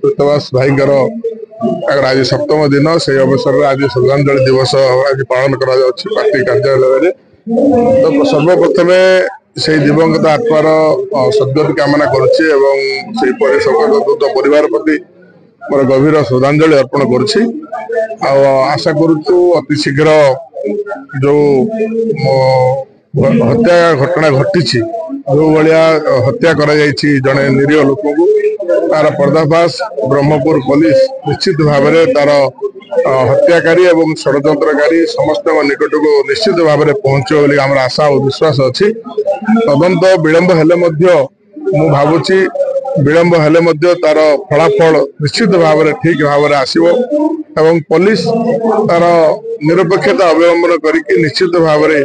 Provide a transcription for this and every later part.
कृतवास भाई आज 7म दिन से अवसर में आज श्रद्धांजलि दिवस आज पालन कर पार्टी कार्यालय। तो सर्वप्रथम से दिवंगत आत्मार सद्गति कामना करुच्ची परिवार प्रति मोर गभीर श्रद्धांजलि अर्पण करुच्ची। आशा करुचु अति शीघ्र जो हत्या घटना घटी जो भाया हत्या कर जड़े निरीह लोक को तार पर्दाफाश ब्रह्मपुर पुलिस निश्चित भाव में तार हत्याकारी एवं षड्यंत्रकारी समस्त निकट को निश्चित भाव में पहुंचे बोली आम आशा और विश्वास अच्छी। तदंत विलंब हेले मु भावुची विलंब हेले तार फलाफल निश्चित भाव में ठीक भाव में आसव एवं पुलिस तार निरपेक्षता अवलंबन करके निश्चित भाव में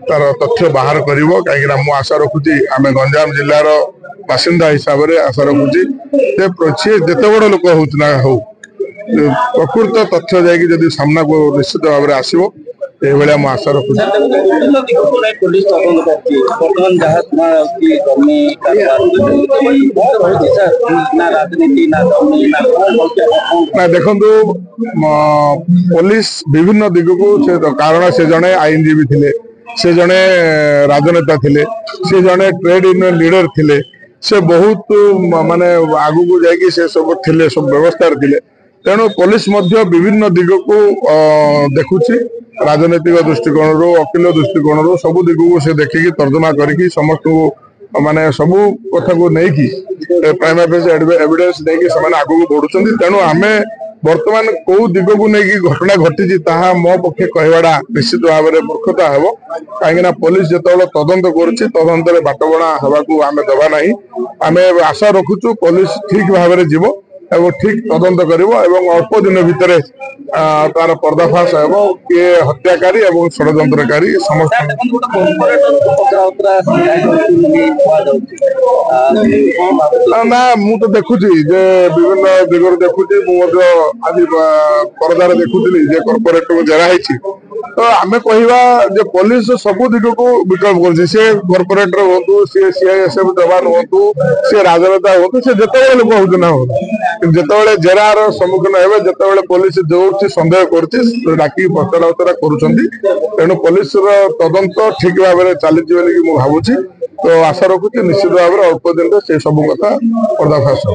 तार तथ्य बाहर कर कहीं आशा रखुची आम गंजाम जिलार बासिंदा हिसाब से आशा रखुची जिते बड़ लोक हो प्रकृत तथ्य जाकि सामना को निश्चित भाव में आसो ये आशा रखुची। देखु पुलिस विभिन्न दिग को कारण से जड़े आईनजीवी थे, से जड़े राजनेता थे, से जड़े ट्रेड यूनियन लीडर थे, से बहुत माने आगु को जाकि से सब थे सब व्यवस्था थे। तेणु पुलिस विभिन्न दिग को देखुची राजनैतिक दृष्टिकोण रो वकील दृष्टिकोण रो सब दिग को से देखिकी तर्जमा करके समस्त को माने सबू कथा को नहीं प्राइमा फेस एविडेंस नहीं से आगू बढ़ुं। तेणु आम बर्तमान कौ दिग को नहीं घटना घटी मो पक्षे कहवाटा निश्चित भाव में मूर्खता हे कहीं पुलिस जो तदंत कर बाटबणा हवा आम दबा ना आम आशा रखुचु पुलिस ठीक भाव में जीव एवं ठीक तदंत कर अल्प दिन भितर तार पर्दाफाश हो किए हत्याकारी एवं षड्यंत्रकारी समस्त ना मु तो देखुची विभिन्न दिगरे देखुची आज परदार देखुली कॉर्पोरेट को जेरा तो आम कह पुलिस सब दिग को विकल्प कर कॉर्पोरेटर हूँ सी सीआईएसएफ जवान हूँ सी राजनेता हूँ से जिते लोक होना हो जिते जेरार सम्मुखीन हे जिते पुलिस जो सन्देह कर डाकी पचरा उचरा करेणु पुलिस तदंत ठीक भाव में चली भावुची। तो आशा रखुची निश्चित भाव में अल्प दिन से सब कथा पर्दाफाश हो।